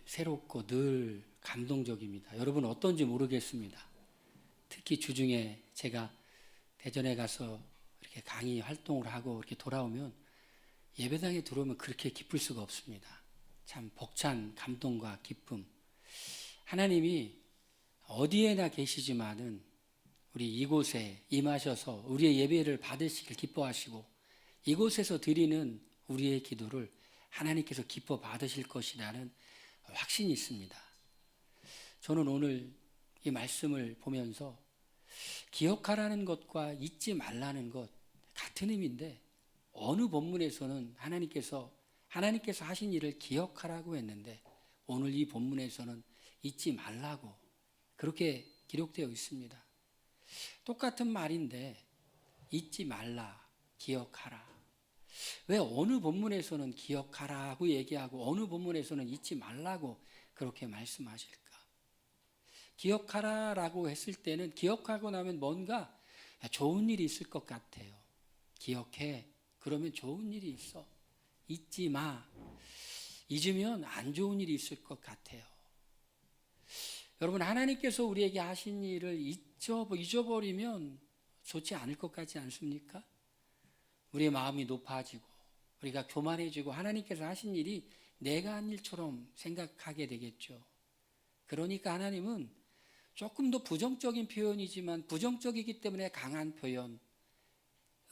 새롭고 늘 감동적입니다. 여러분 어떤지 모르겠습니다. 특히 주중에 제가 대전에 가서 이렇게 강의 활동을 하고 이렇게 돌아오면 예배당에 들어오면 그렇게 기쁠 수가 없습니다. 참 벅찬 감동과 기쁨. 하나님이 어디에나 계시지만은 우리 이곳에 임하셔서 우리의 예배를 받으시길 기뻐하시고 이곳에서 드리는 우리의 기도를 하나님께서 기뻐 받으실 것이라는 확신이 있습니다. 저는 오늘 이 말씀을 보면서 기억하라는 것과 잊지 말라는 것 같은 의미인데 어느 본문에서는 하나님께서 하신 일을 기억하라고 했는데 오늘 이 본문에서는 잊지 말라고 그렇게 기록되어 있습니다. 똑같은 말인데 잊지 말라, 기억하라. 왜 어느 본문에서는 기억하라고 얘기하고 어느 본문에서는 잊지 말라고 그렇게 말씀하실까? 기억하라라고 했을 때는 기억하고 나면 뭔가 좋은 일이 있을 것 같아요. 기억해. 그러면 좋은 일이 있어. 잊지 마. 잊으면 안 좋은 일이 있을 것 같아요. 여러분 하나님께서 우리에게 하신 일을 잊어버리면 좋지 않을 것 같지 않습니까? 우리의 마음이 높아지고 우리가 교만해지고 하나님께서 하신 일이 내가 한 일처럼 생각하게 되겠죠. 그러니까 하나님은 조금 더 부정적인 표현이지만 부정적이기 때문에 강한 표현,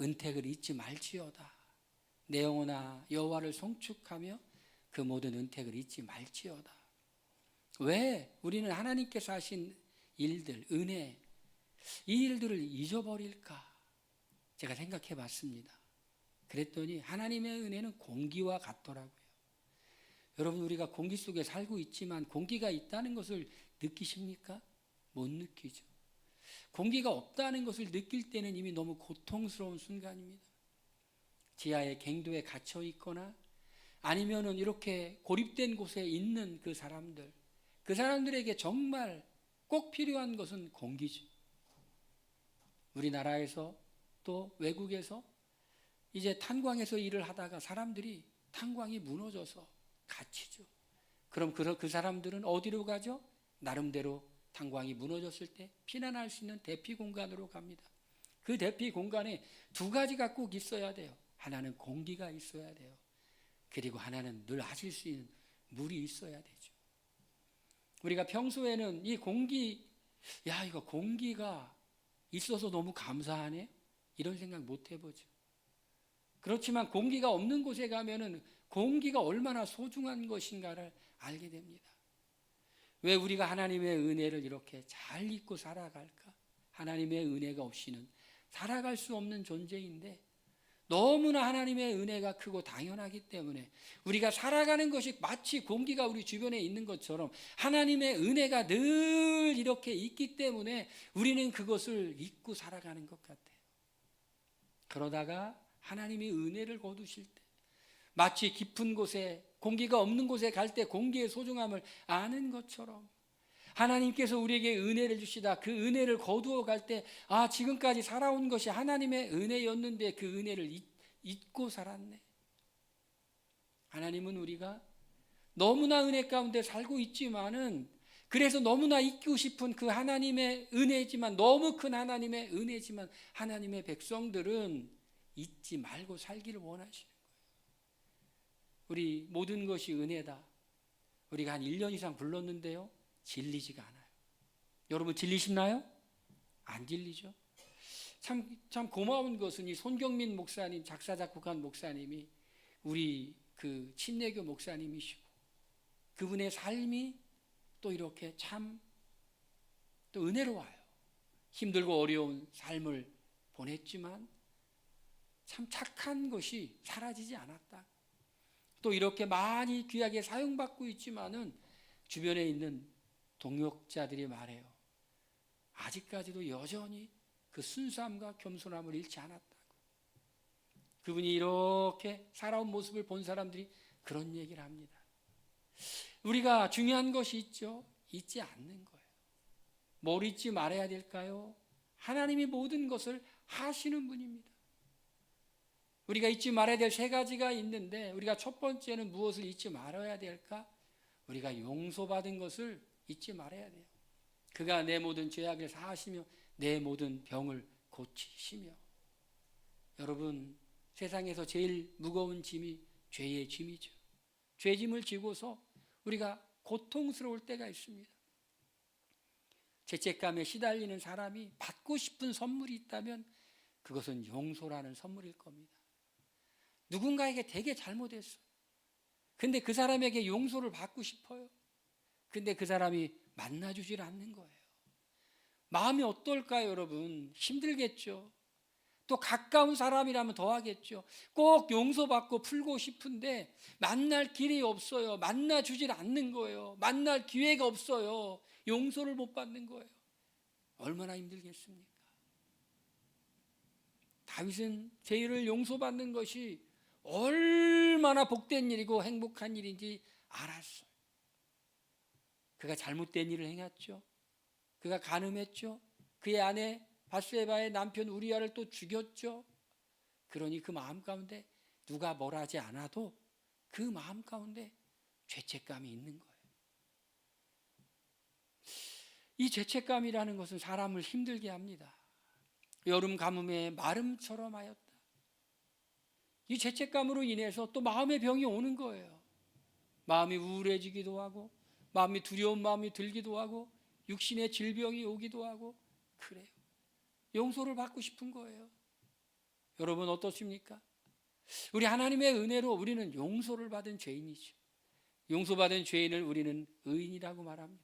은택을 잊지 말지어다. 내 영혼아 여호와를 송축하며 그 모든 은택을 잊지 말지어다. 왜 우리는 하나님께서 하신 일들, 은혜, 이 일들을 잊어버릴까? 제가 생각해 봤습니다. 그랬더니 하나님의 은혜는 공기와 같더라고요. 여러분 우리가 공기 속에 살고 있지만 공기가 있다는 것을 느끼십니까? 못 느끼죠. 공기가 없다는 것을 느낄 때는 이미 너무 고통스러운 순간입니다. 지하의 갱도에 갇혀 있거나 아니면은 이렇게 고립된 곳에 있는 그 사람들에게 정말 꼭 필요한 것은 공기죠. 우리나라에서 또 외국에서 이제 탄광에서 일을 하다가 사람들이 탄광이 무너져서 갇히죠. 그럼 그 사람들은 어디로 가죠? 나름대로 탄광이 무너졌을 때 피난할 수 있는 대피 공간으로 갑니다. 그 대피 공간에 두 가지가 꼭 있어야 돼요. 하나는 공기가 있어야 돼요. 그리고 하나는 늘 마실 수 있는 물이 있어야 되죠. 우리가 평소에는 이 이거 공기가 있어서 너무 감사하네? 이런 생각 못 해보죠. 그렇지만 공기가 없는 곳에 가면은 공기가 얼마나 소중한 것인가를 알게 됩니다. 왜 우리가 하나님의 은혜를 이렇게 잘 잊고 살아갈까? 하나님의 은혜가 없이는 살아갈 수 없는 존재인데 너무나 하나님의 은혜가 크고 당연하기 때문에 우리가 살아가는 것이 마치 공기가 우리 주변에 있는 것처럼 하나님의 은혜가 늘 이렇게 있기 때문에 우리는 그것을 잊고 살아가는 것 같아요. 그러다가 하나님이 은혜를 거두실 때 마치 깊은 곳에 공기가 없는 곳에 갈 때 공기의 소중함을 아는 것처럼 하나님께서 우리에게 은혜를 주시다 그 은혜를 거두어 갈 때 지금까지 살아온 것이 하나님의 은혜였는데 그 은혜를 잊고 살았네. 하나님은 우리가 너무나 은혜 가운데 살고 있지만은 그래서 너무나 잊고 싶은 그 하나님의 은혜지만 너무 큰 하나님의 은혜지만 하나님의 백성들은 잊지 말고 살기를 원하시는 거예요. 우리 모든 것이 은혜다. 우리가 한 1년 이상 불렀는데요. 질리지가 않아요. 여러분 질리시나요? 안 질리죠? 참 고마운 것은 이 손경민 목사님, 작사 작곡한 목사님이 우리 그 침례교 목사님이시고 그분의 삶이 또 이렇게 참 또 은혜로워요. 힘들고 어려운 삶을 보냈지만 참 착한 것이 사라지지 않았다. 또 이렇게 많이 귀하게 사용받고 있지만은 주변에 있는 동역자들이 말해요. 아직까지도 여전히 그 순수함과 겸손함을 잃지 않았다고. 그분이 이렇게 살아온 모습을 본 사람들이 그런 얘기를 합니다. 우리가 중요한 것이 있죠. 잊지 않는 거예요. 뭘 잊지 말아야 될까요? 하나님이 모든 것을 하시는 분입니다. 우리가 잊지 말아야 될 3가지가 있는데 우리가 첫 번째는 무엇을 잊지 말아야 될까? 우리가 용서받은 것을 잊지 말아야 돼요. 그가 내 모든 죄악을 사하시며 내 모든 병을 고치시며. 여러분, 세상에서 제일 무거운 짐이 죄의 짐이죠. 죄짐을 지고서 우리가 고통스러울 때가 있습니다. 죄책감에 시달리는 사람이 받고 싶은 선물이 있다면 그것은 용서라는 선물일 겁니다. 누군가에게 되게 잘못했어요. 근데 그 사람에게 용서를 받고 싶어요. 근데 그 사람이 만나주질 않는 거예요. 마음이 어떨까요, 여러분? 힘들겠죠. 또 가까운 사람이라면 더 하겠죠. 꼭 용서받고 풀고 싶은데 만날 길이 없어요. 만나주질 않는 거예요. 만날 기회가 없어요. 용서를 못 받는 거예요. 얼마나 힘들겠습니까? 다윗은 죄를 용서받는 것이 얼마나 복된 일이고 행복한 일인지 알았어요. 그가 잘못된 일을 행했죠. 그가 간음했죠. 그의 아내 바세바의 남편 우리아를 또 죽였죠. 그러니 그 마음 가운데 누가 뭘 하지 않아도 그 마음 가운데 죄책감이 있는 거예요. 이 죄책감이라는 것은 사람을 힘들게 합니다. 여름 가뭄에 마름처럼 하였다. 이 죄책감으로 인해서 또 마음의 병이 오는 거예요. 마음이 우울해지기도 하고 마음이 두려운 마음이 들기도 하고 육신의 질병이 오기도 하고 그래요. 용서를 받고 싶은 거예요. 여러분 어떻습니까? 우리 하나님의 은혜로 우리는 용서를 받은 죄인이죠. 용서받은 죄인을 우리는 의인이라고 말합니다.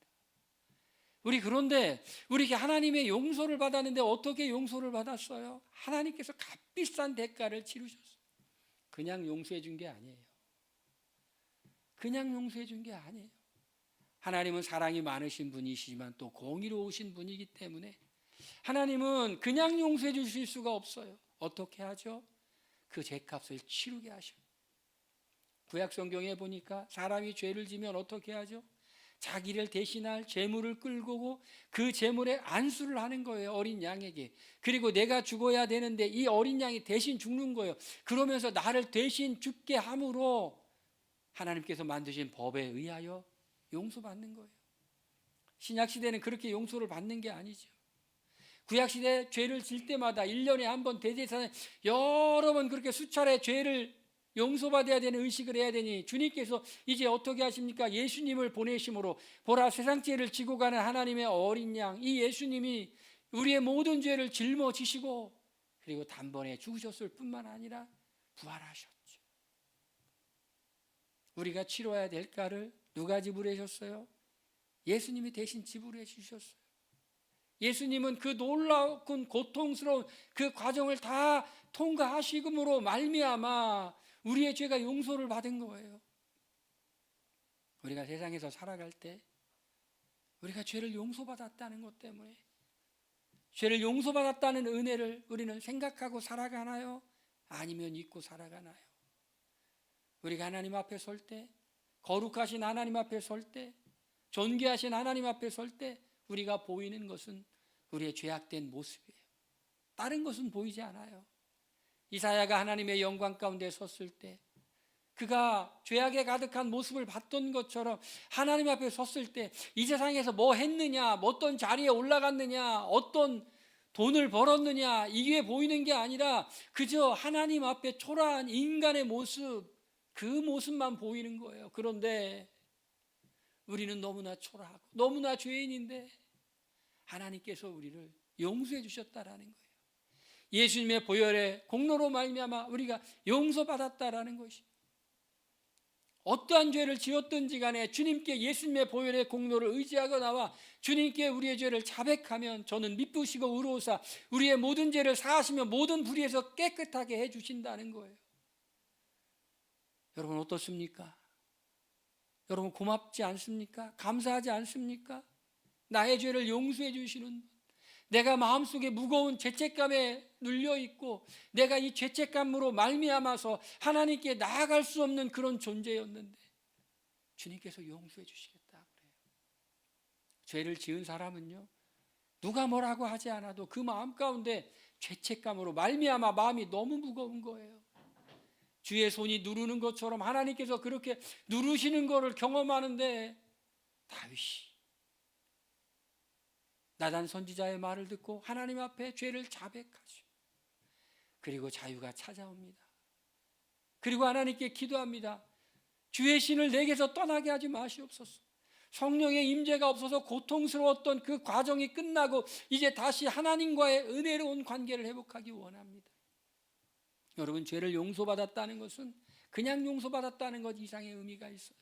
그런데 우리 하나님의 용서를 받았는데 어떻게 용서를 받았어요? 하나님께서 값비싼 대가를 치르셨어요. 그냥 용서해 준 게 아니에요. 그냥 용서해 준 게 아니에요. 하나님은 사랑이 많으신 분이시지만 또 공의로우신 분이기 때문에 하나님은 그냥 용서해 주실 수가 없어요. 어떻게 하죠? 그 죄값을 치르게 하셔. 구약 성경에 보니까 사람이 죄를 지면 어떻게 하죠? 자기를 대신할 제물을 끌고 오고 그 제물에 안수를 하는 거예요. 어린 양에게. 그리고 내가 죽어야 되는데 이 어린 양이 대신 죽는 거예요. 그러면서 나를 대신 죽게 함으로 하나님께서 만드신 법에 의하여 용서받는 거예요. 신약시대는 그렇게 용서를 받는 게 아니죠. 구약시대 죄를 질 때마다 1년에 한 번 대제사장에 여러 번 그렇게 수차례 죄를 용서받아야 되는 의식을 해야 되니 주님께서 이제 어떻게 하십니까? 예수님을 보내심으로 보라 세상 죄를 지고 가는 하나님의 어린 양, 이 예수님이 우리의 모든 죄를 짊어지시고 그리고 단번에 죽으셨을 뿐만 아니라 부활하셨죠. 우리가 치러야 될 대가를 누가 지불해 주셨어요? 예수님이 대신 지불해 주셨어요. 예수님은 그 놀라운 고통스러운 그 과정을 다 통과하시금으로 말미암아 우리의 죄가 용서를 받은 거예요. 우리가 세상에서 살아갈 때 우리가 죄를 용서받았다는 것 때문에 죄를 용서받았다는 은혜를 우리는 생각하고 살아가나요? 아니면 잊고 살아가나요? 우리가 하나님 앞에 설 때, 거룩하신 하나님 앞에 설 때, 존귀하신 하나님 앞에 설 때 우리가 보이는 것은 우리의 죄악된 모습이에요. 다른 것은 보이지 않아요. 이사야가 하나님의 영광 가운데 섰을 때 그가 죄악에 가득한 모습을 봤던 것처럼 하나님 앞에 섰을 때 이 세상에서 뭐 했느냐, 어떤 자리에 올라갔느냐, 어떤 돈을 벌었느냐 이게 보이는 게 아니라 그저 하나님 앞에 초라한 인간의 모습, 그 모습만 보이는 거예요. 그런데 우리는 너무나 초라하고 너무나 죄인인데 하나님께서 우리를 용서해 주셨다라는 거예요. 예수님의 보혈의 공로로 말미암아 우리가 용서받았다라는 것이, 어떠한 죄를 지었든지 간에 주님께 예수님의 보혈의 공로를 의지하고 나와 주님께 우리의 죄를 자백하면 저는 미쁘시고 의로우사 우리의 모든 죄를 사하시며 모든 불의에서 깨끗하게 해주신다는 거예요. 여러분 어떻습니까? 여러분 고맙지 않습니까? 감사하지 않습니까? 나의 죄를 용서해 주시는, 내가 마음속에 무거운 죄책감에 눌려있고 내가 이 죄책감으로 말미암아서 하나님께 나아갈 수 없는 그런 존재였는데 주님께서 용서해 주시겠다 그래요. 죄를 지은 사람은요, 누가 뭐라고 하지 않아도 그 마음 가운데 죄책감으로 말미암아 마음이 너무 무거운 거예요. 주의 손이 누르는 것처럼 하나님께서 그렇게 누르시는 것을 경험하는데 다윗이 나단 선지자의 말을 듣고 하나님 앞에 죄를 자백하죠. 그리고 자유가 찾아옵니다. 그리고 하나님께 기도합니다. 주의 신을 내게서 떠나게 하지 마시옵소서. 성령의 임재가 없어서 고통스러웠던 그 과정이 끝나고 이제 다시 하나님과의 은혜로운 관계를 회복하기 원합니다. 여러분, 죄를 용서받았다는 것은 그냥 용서받았다는 것 이상의 의미가 있어요.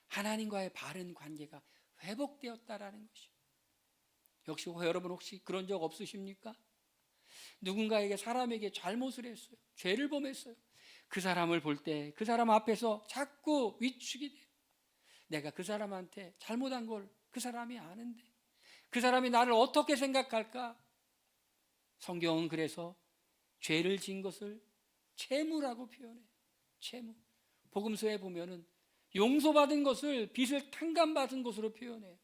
하나님과의 바른 관계가 회복되었다라는 것이요. 역시 여러분 혹시 그런 적 없으십니까? 누군가에게 사람에게 잘못을 했어요. 죄를 범했어요. 그 사람을 볼 때 그 사람 앞에서 자꾸 위축이 돼요. 내가 그 사람한테 잘못한 걸 그 사람이 아는데 그 사람이 나를 어떻게 생각할까? 성경은 그래서 죄를 지은 것을 채무라고 표현해요. 채무. 복음서에 보면은 용서받은 것을 빚을 탕감받은 것으로 표현해요.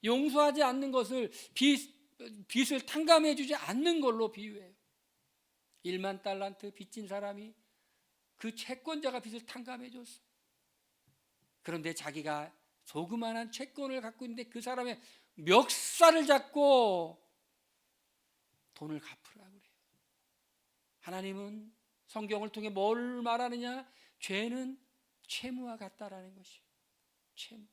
용서하지 않는 것을 빚을 탕감해 주지 않는 걸로 비유해요. 1만 달란트 빚진 사람이 그 채권자가 빚을 탕감해 줬어요. 그런데 자기가 조그만한 채권을 갖고 있는데 그 사람의 멱살을 잡고 돈을 갚으라고 그래요. 하나님은 성경을 통해 뭘 말하느냐? 죄는 채무와 같다라는 것이에요. 채무.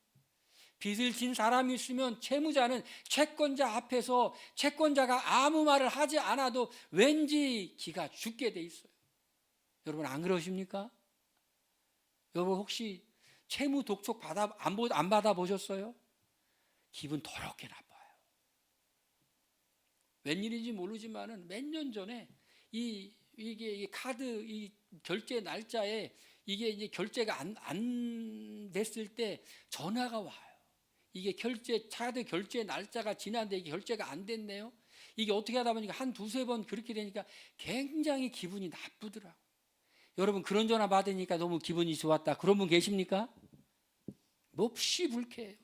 빚을 진 사람이 있으면 채무자는 채권자 앞에서 채권자가 아무 말을 하지 않아도 왠지 기가 죽게 돼 있어요. 여러분 안 그러십니까? 여러분 혹시 채무 독촉 안 받아보셨어요? 기분 더럽게 나빠요. 웬일인지 모르지만은 몇 년 전에 이게 카드 이 결제 날짜에 이게 이제 결제가 안 됐을 때 전화가 와요. 이게 카드 결제 날짜가 지났는데 이게 결제가 안 됐네요. 이게 어떻게 하다 보니까 한 두세 번 그렇게 되니까 굉장히 기분이 나쁘더라고요. 여러분 그런 전화 받으니까 너무 기분이 좋았다. 그런 분 계십니까? 몹시 불쾌해요.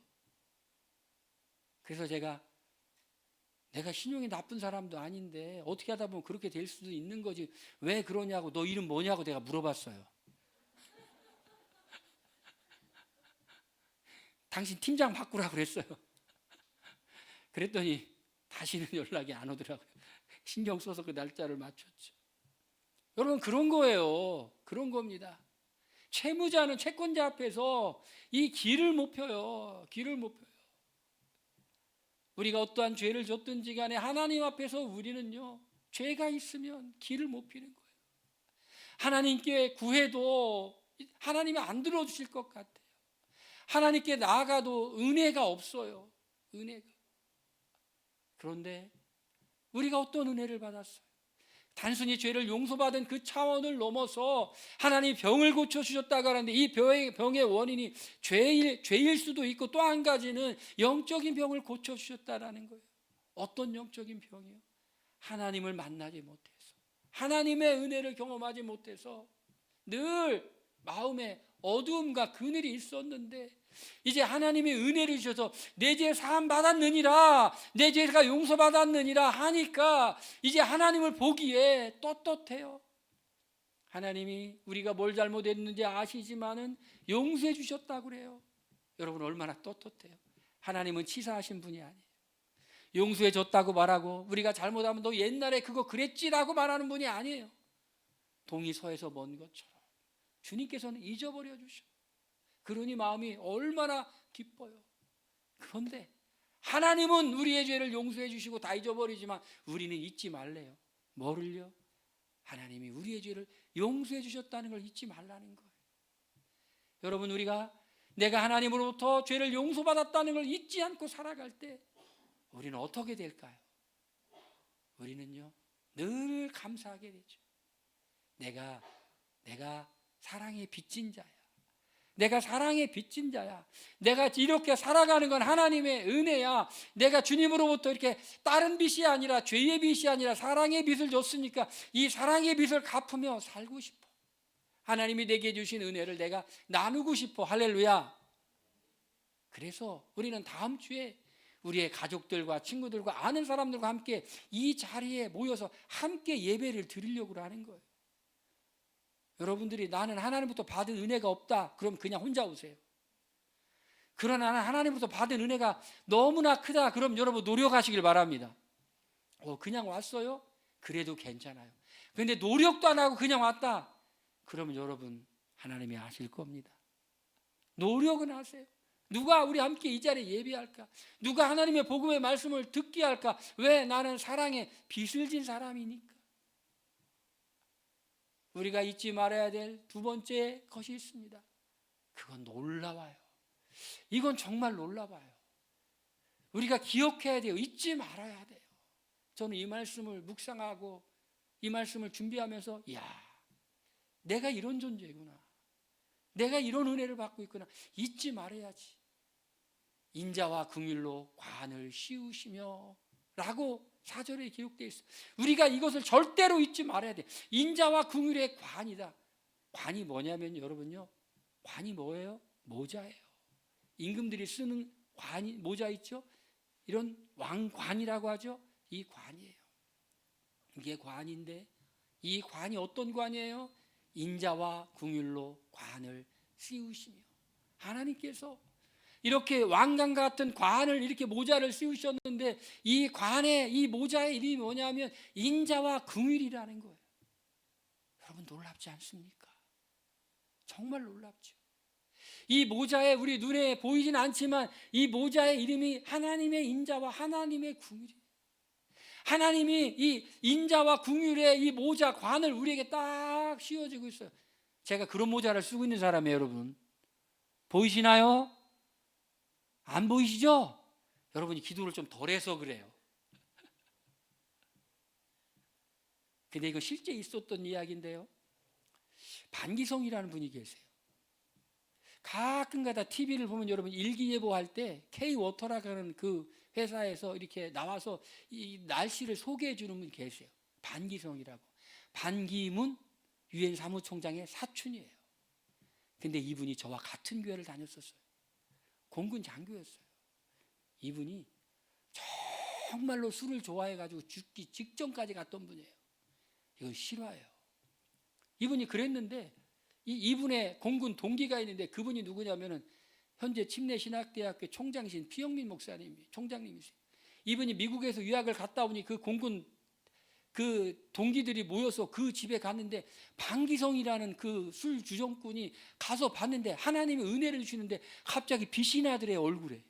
그래서 내가 신용이 나쁜 사람도 아닌데 어떻게 하다 보면 그렇게 될 수도 있는 거지. 왜 그러냐고, 너 이름 뭐냐고 내가 물어봤어요. 당신 팀장 바꾸라 그랬어요. 그랬더니 다시는 연락이 안 오더라고요. 신경 써서 그 날짜를 맞췄죠. 여러분 그런 거예요. 그런 겁니다. 채무자는 채권자 앞에서 이 길을 못 펴요. 길을 못 펴요. 우리가 어떠한 죄를 졌든지 간에 하나님 앞에서 우리는요, 죄가 있으면 길을 못 피는 거예요. 하나님께 구해도 하나님이 안 들어주실 것 같아요. 하나님께 나아가도 은혜가 없어요. 은혜가. 그런데 우리가 어떤 은혜를 받았어요? 단순히 죄를 용서받은 그 차원을 넘어서 하나님이 병을 고쳐주셨다고 하는데 이 병의 원인이 죄일 수도 있고 또 한 가지는 영적인 병을 고쳐주셨다라는 거예요. 어떤 영적인 병이요? 하나님을 만나지 못해서, 하나님의 은혜를 경험하지 못해서 늘 마음에 어두움과 그늘이 있었는데 이제 하나님이 은혜를 주셔서 내 죄 사함 받았느니라, 내 죄가 용서받았느니라 하니까 이제 하나님을 보기에 떳떳해요. 하나님이 우리가 뭘 잘못했는지 아시지만은 용서해 주셨다고 그래요. 여러분 얼마나 떳떳해요. 하나님은 치사하신 분이 아니에요. 용서해 줬다고 말하고 우리가 잘못하면 너 옛날에 그거 그랬지라고 말하는 분이 아니에요. 동이 서에서 먼 것처럼 주님께서는 잊어버려 주셔. 그러니 마음이 얼마나 기뻐요. 그런데 하나님은 우리의 죄를 용서해 주시고 다 잊어버리지만 우리는 잊지 말래요. 뭐를요? 하나님이 우리의 죄를 용서해 주셨다는 걸 잊지 말라는 거예요. 여러분 우리가 내가 하나님으로부터 죄를 용서받았다는 걸 잊지 않고 살아갈 때 우리는 어떻게 될까요? 우리는요 늘 감사하게 되죠. 내가 사랑의 빚진 자야. 내가 사랑의 빚진 자야. 내가 이렇게 살아가는 건 하나님의 은혜야. 내가 주님으로부터 이렇게 다른 빚이 아니라 죄의 빚이 아니라 사랑의 빚을 줬으니까 이 사랑의 빚을 갚으며 살고 싶어. 하나님이 내게 주신 은혜를 내가 나누고 싶어. 할렐루야. 그래서 우리는 다음 주에 우리의 가족들과 친구들과 아는 사람들과 함께 이 자리에 모여서 함께 예배를 드리려고 하는 거예요. 여러분들이 나는 하나님부터 받은 은혜가 없다, 그럼 그냥 혼자 오세요. 그러나 나는 하나님부터 받은 은혜가 너무나 크다, 그럼 여러분 노력하시길 바랍니다. 그냥 왔어요? 그래도 괜찮아요. 그런데 노력도 안 하고 그냥 왔다, 그러면 여러분 하나님이 아실 겁니다. 노력은 하세요. 누가 우리 함께 이 자리에 예배할까? 누가 하나님의 복음의 말씀을 듣게 할까? 왜? 나는 사랑에 빚을 진 사람이니까. 우리가 잊지 말아야 될 두 번째 것이 있습니다. 그건 놀라워요. 이건 정말 놀라워요. 우리가 기억해야 돼요. 잊지 말아야 돼요. 저는 이 말씀을 묵상하고 이 말씀을 준비하면서 내가 이런 존재구나, 내가 이런 은혜를 받고 있구나, 잊지 말아야지. 인자와 긍휼로 관을 씌우시며 라고 4절에 기록되어 있어요. 우리가 이것을 절대로 잊지 말아야 돼. 인자와 긍휼의 관이다. 관이 뭐냐면 여러분요, 관이 뭐예요? 모자예요. 임금들이 쓰는 관이 모자 있죠? 이런 왕관이라고 하죠. 이 관이에요. 이게 관인데, 이 관이 어떤 관이에요? 인자와 긍휼로 관을 씌우시며, 하나님께서 이렇게 왕관 같은 관을, 이렇게 모자를 씌우셨는데, 이 관의, 이 모자의 이름이 뭐냐면 인자와 긍휼이라는 거예요. 여러분 놀랍지 않습니까? 정말 놀랍죠. 이 모자에, 우리 눈에 보이진 않지만 이 모자의 이름이 하나님의 인자와 하나님의 긍휼이에요. 하나님이 이 인자와 긍휼의 이 모자 관을 우리에게 딱 씌워주고 있어요. 제가 그런 모자를 쓰고 있는 사람이에요. 여러분 보이시나요? 안 보이시죠? 여러분이 기도를 좀 덜 해서 그래요. 근데 이거 실제 있었던 이야기인데요, 반기성이라는 분이 계세요. 가끔가다 TV를 보면 여러분 일기예보할 때 K워터라고 하는 그 회사에서 이렇게 나와서 이 날씨를 소개해 주는 분이 계세요. 반기성이라고. 반기문 유엔 사무총장의 사촌이에요. 근데 이분이 저와 같은 교회를 다녔었어요. 공군 장교였어요. 이분이 정말로 술을 좋아해가지고 죽기 직전까지 갔던 분이에요. 이건 실화예요. 이분이 그랬는데 이분의 공군 동기가 있는데, 그분이 누구냐면은 현재 침례신학대학교 총장이신 피영민 목사님이 총장님이세요. 이분이 미국에서 유학을 갔다 오니 그 공군 그 동기들이 모여서 그 집에 갔는데, 반기성이라는 그 술 주정꾼이 가서 봤는데 하나님의 은혜를 주시는데 갑자기 빛이 나더래요, 얼굴에.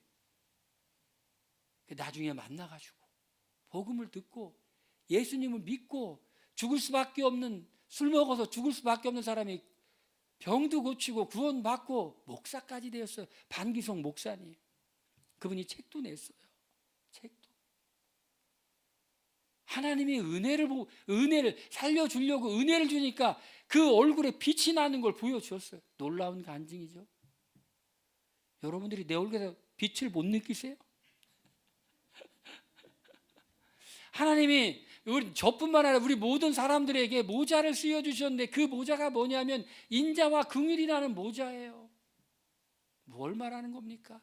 나중에 만나가지고 복음을 듣고 예수님을 믿고 죽을 수밖에 없는, 술 먹어서 죽을 수밖에 없는 사람이 병도 고치고 구원받고 목사까지 되었어요. 반기성 목사님. 그분이 책도 냈어요. 책도. 하나님이 은혜를 살려주려고 은혜를 주니까 그 얼굴에 빛이 나는 걸 보여주었어요. 놀라운 간증이죠. 여러분들이 내 얼굴에서 빛을 못 느끼세요? 하나님이 저뿐만 아니라 우리 모든 사람들에게 모자를 씌워주셨는데, 그 모자가 뭐냐면 인자와 긍휼이라는 모자예요. 뭘 말하는 겁니까?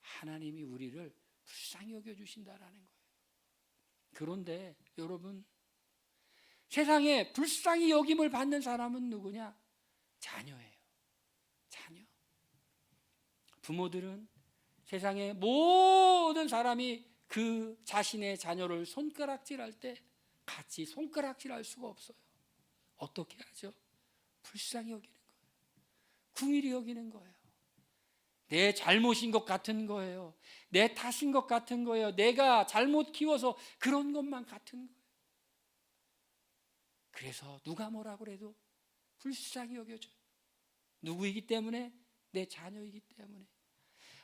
하나님이 우리를 불쌍히 여겨주신다라는 거예요. 그런데 여러분, 세상에 불쌍히 여김을 받는 사람은 누구냐? 자녀예요. 자녀. 부모들은 세상의 모든 사람이 그 자신의 자녀를 손가락질할 때 같이 손가락질할 수가 없어요. 어떻게 하죠? 불쌍히 여기는 거예요. 긍휼히 여기는 거예요. 내 잘못인 것 같은 거예요. 내 탓인 것 같은 거예요. 내가 잘못 키워서 그런 것만 같은 거예요. 그래서 누가 뭐라 그래도 불쌍히 여겨줘요. 누구이기 때문에? 내 자녀이기 때문에.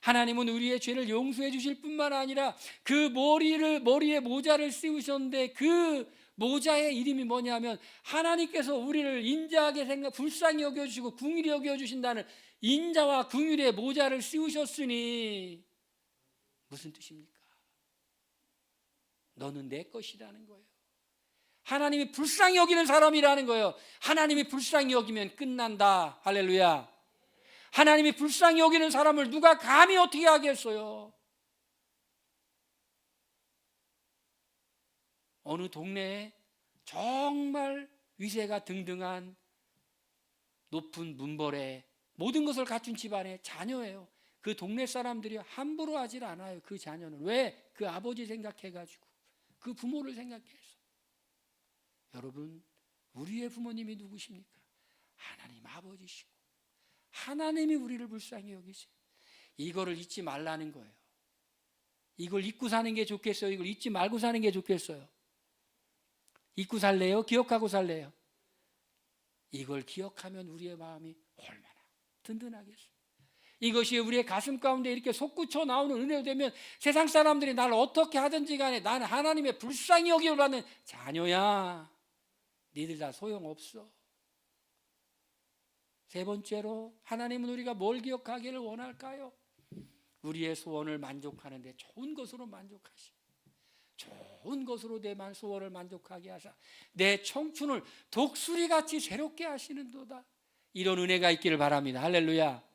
하나님은 우리의 죄를 용서해 주실 뿐만 아니라 그 머리에 모자를 씌우셨는데, 그 모자의 이름이 뭐냐면 하나님께서 우리를 인자하게 불쌍히 여겨주시고 긍휼히 여겨주신다는 인자와 긍휼의 모자를 씌우셨으니 무슨 뜻입니까? 너는 내 것이라는 거예요. 하나님이 불쌍히 여기는 사람이라는 거예요. 하나님이 불쌍히 여기면 끝난다. 할렐루야. 하나님이 불쌍히 여기는 사람을 누가 감히 어떻게 하겠어요? 어느 동네에 정말 위세가 등등한 높은 문벌에 모든 것을 갖춘 집안의 자녀예요. 그 동네 사람들이 함부로 하질 않아요. 그 자녀는. 왜? 그 아버지 생각해가지고, 그 부모를 생각해서. 여러분, 우리의 부모님이 누구십니까? 하나님 아버지시고 하나님이 우리를 불쌍히 여기세요. 이거를 잊지 말라는 거예요. 이걸 잊고 사는 게 좋겠어요? 이걸 잊지 말고 사는 게 좋겠어요? 잊고 살래요? 기억하고 살래요? 이걸 기억하면 우리의 마음이 얼마나 든든하겠어요. 이것이 우리의 가슴 가운데 이렇게 솟구쳐 나오는 은혜가 되면 세상 사람들이 나를 어떻게 하든지 간에 나는 하나님의 불쌍히 여김을 받는 자녀야. 니들 다 소용없어. 세 번째로, 하나님은 우리가 뭘 기억하기를 원할까요? 우리의 소원을 만족하는데 좋은 것으로 만족하시고, 좋은 것으로 내 소원을 만족하게 하사 내 청춘을 독수리같이 새롭게 하시는도다. 이런 은혜가 있기를 바랍니다. 할렐루야.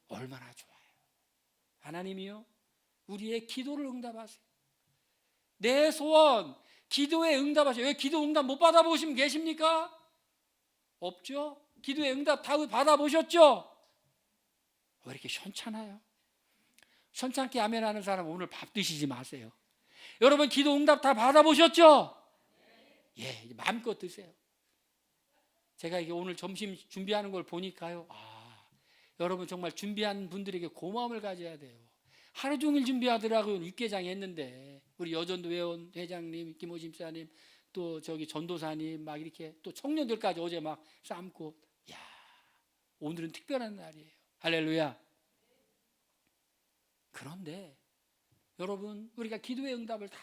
얼마나 좋아요. 하나님이요, 우리의 기도를 응답하세요. 내 소원, 기도에 응답하세요. 왜 기도 응답 못 받아보시면 계십니까? 없죠? 기도의 응답 다 받아보셨죠? 왜 이렇게 현찮아요? 현찮게 아멘하는 사람은 오늘 밥 드시지 마세요. 여러분, 기도 응답 다 받아보셨죠? 예, 마음껏 드세요. 제가 이게 오늘 점심 준비하는 걸 보니까요, 여러분 정말 준비한 분들에게 고마움을 가져야 돼요. 하루 종일 준비하더라고요. 육개장 했는데 우리 여전도 회원 회장님, 김호 집사님, 또 저기 전도사님 막 이렇게 또 청년들까지 어제 막 삶고, 야, 오늘은 특별한 날이에요. 할렐루야. 그런데 여러분, 우리가 기도의 응답을 다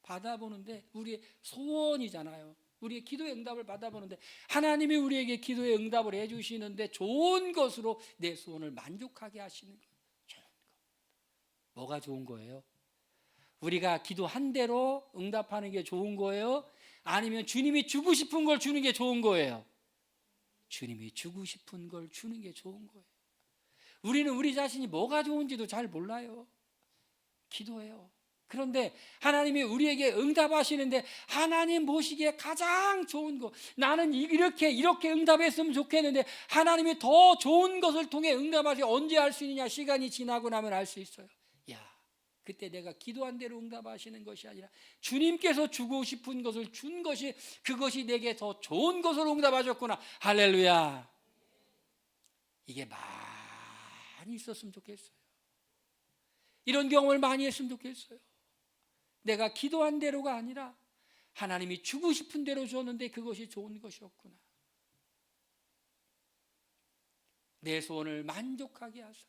받아보는데 우리의 소원이잖아요. 우리의 기도의 응답을 받아보는데 하나님이 우리에게 기도의 응답을 해주시는데 좋은 것으로 내 소원을 만족하게 하시는 거예요. 좋은 거. 뭐가 좋은 거예요? 우리가 기도한 대로 응답하는 게 좋은 거예요? 아니면 주님이 주고 싶은 걸 주는 게 좋은 거예요? 주님이 주고 싶은 걸 주는 게 좋은 거예요. 우리는 우리 자신이 뭐가 좋은지도 잘 몰라요. 기도해요. 그런데 하나님이 우리에게 응답하시는데 하나님 보시기에 가장 좋은 거, 나는 이렇게 응답했으면 좋겠는데 하나님이 더 좋은 것을 통해 응답하시. 언제 할 수 있느냐? 시간이 지나고 나면 알 수 있어요. 야, 그때 내가 기도한 대로 응답하시는 것이 아니라 주님께서 주고 싶은 것을 준 것이, 그것이 내게 더 좋은 것으로 응답하셨구나. 할렐루야. 이게 많이 있었으면 좋겠어요. 이런 경험을 많이 했으면 좋겠어요. 내가 기도한 대로가 아니라 하나님이 주고 싶은 대로 줬는데 그것이 좋은 것이었구나. 내 소원을 만족하게 하사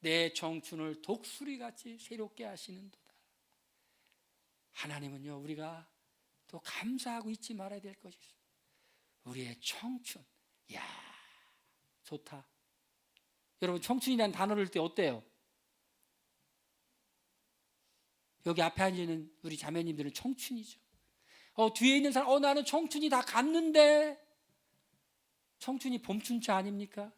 내 청춘을 독수리같이 새롭게 하시는도다. 하나님은요, 우리가 또 감사하고 잊지 말아야 될 것이 있어요. 우리의 청춘. 야, 좋다. 여러분, 청춘이라는 단어를 들 때 어때요? 여기 앞에 앉아있는 우리 자매님들은 청춘이죠. 뒤에 있는 사람, 나는 청춘이 다 갔는데. 청춘이 봄춘차 아닙니까?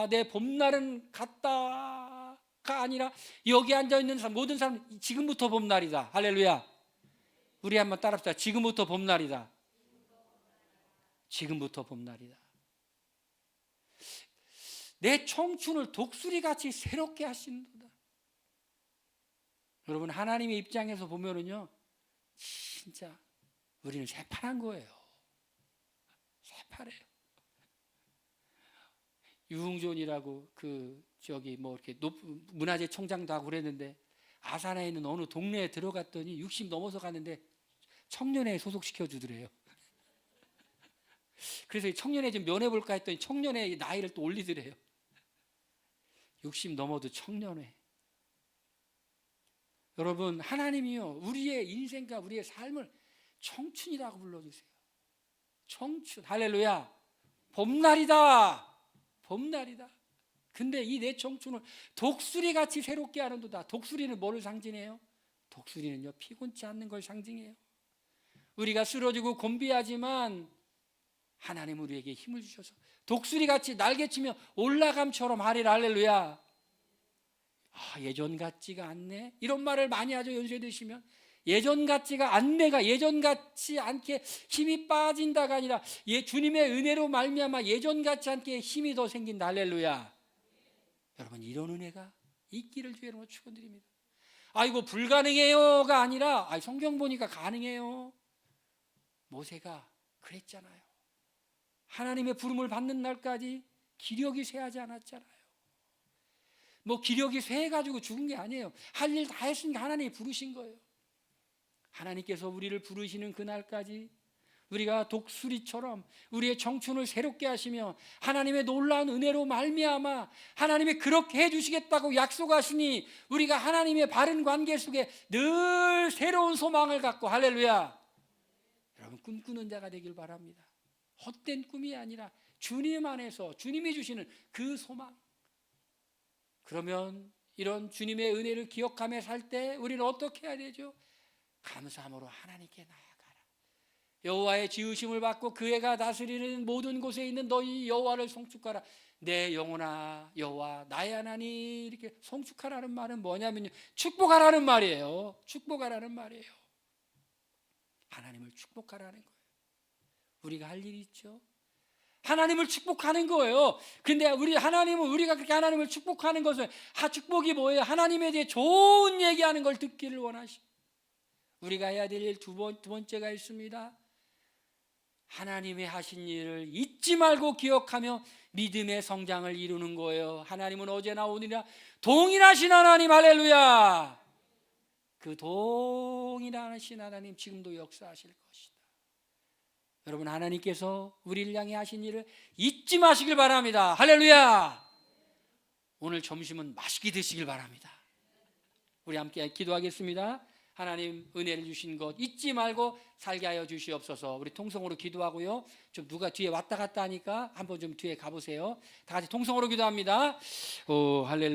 내 봄날은 갔다가 아니라 여기 앉아있는 사람, 모든 사람 지금부터 봄날이다. 할렐루야. 우리 한번 따라합시다. 지금부터 봄날이다. 지금부터 봄날이다. 내 청춘을 독수리같이 새롭게 하신다. 여러분, 하나님의 입장에서 보면은요, 진짜 우리는 새파란 거예요. 새파래요. 유흥존이라고 이렇게 문화재 청장도 하고 그랬는데, 아산에 있는 어느 동네에 들어갔더니 60 넘어서 갔는데 청년회 소속시켜 주더래요. 그래서 청년회 좀 면해볼까 했더니 청년회 나이를 또 올리더래요. 60 넘어도 청년회. 여러분, 하나님이요, 우리의 인생과 우리의 삶을 청춘이라고 불러주세요. 청춘. 할렐루야. 봄날이다. 봄날이다. 근데 이 내 청춘을 독수리같이 새롭게 하는도다. 독수리는 뭐를 상징해요? 독수리는요, 피곤치 않는 걸 상징해요. 우리가 쓰러지고 곤비하지만 하나님은 우리에게 힘을 주셔서 독수리같이 날개치며 올라감처럼 하리라. 할렐루야. 예전 같지가 않네. 이런 말을 많이 하죠, 연세 드시면. 예전 같지가 않네가 예전 같지 않게 힘이 빠진다가 아니라 주님의 은혜로 말미암아 예전 같지 않게 힘이 더 생긴다. 할렐루야. 여러분, 이런 은혜가 있기를 주의 이름으로 축원드립니다. 아이고 불가능해요가 아니라 성경 보니까 가능해요. 모세가 그랬잖아요. 하나님의 부름을 받는 날까지 기력이 쇠하지 않았잖아요. 뭐 기력이 쇠해가지고 죽은 게 아니에요. 할 일 다 했으니까 하나님이 부르신 거예요. 하나님께서 우리를 부르시는 그날까지 우리가 독수리처럼 우리의 청춘을 새롭게 하시며 하나님의 놀라운 은혜로 말미암아 하나님이 그렇게 해주시겠다고 약속하시니 우리가 하나님의 바른 관계 속에 늘 새로운 소망을 갖고, 할렐루야, 여러분 꿈꾸는 자가 되길 바랍니다. 헛된 꿈이 아니라 주님 안에서 주님이 주시는 그 소망. 그러면 이런 주님의 은혜를 기억하며 살 때 우리는 어떻게 해야 되죠? 감사함으로 하나님께 나아가라. 여호와의 지으심을 받고 그 애가 다스리는 모든 곳에 있는 너희 여호와를 송축하라. 내 영혼아 여호와 나의 하나님. 이렇게 송축하라는 말은 뭐냐면요, 축복하라는 말이에요. 축복하라는 말이에요. 하나님을 축복하라는 거예요. 우리가 할 일이 있죠. 하나님을 축복하는 거예요. 근데 우리가 그렇게 하나님을 축복하는 것은, 축복이 뭐예요? 하나님에 대해 좋은 얘기하는 걸 듣기를 원하시고, 우리가 해야 될 일 두 번째가 있습니다. 하나님의 하신 일을 잊지 말고 기억하며 믿음의 성장을 이루는 거예요. 하나님은 어제나 오늘이나 동일하신 하나님. 할렐루야. 그 동일하신 하나님 지금도 역사하실 것이다. 여러분, 하나님께서 우리를 향해 하신 일을 잊지 마시길 바랍니다. 할렐루야. 오늘 점심은 맛있게 드시길 바랍니다. 우리 함께 기도하겠습니다. 하나님 은혜를 주신 것 잊지 말고 살게 하여 주시옵소서. 우리 통성으로 기도하고요. 좀 누가 뒤에 왔다 갔다 하니까 한번 좀 뒤에 가보세요. 다 같이 통성으로 기도합니다. 오 할렐루야.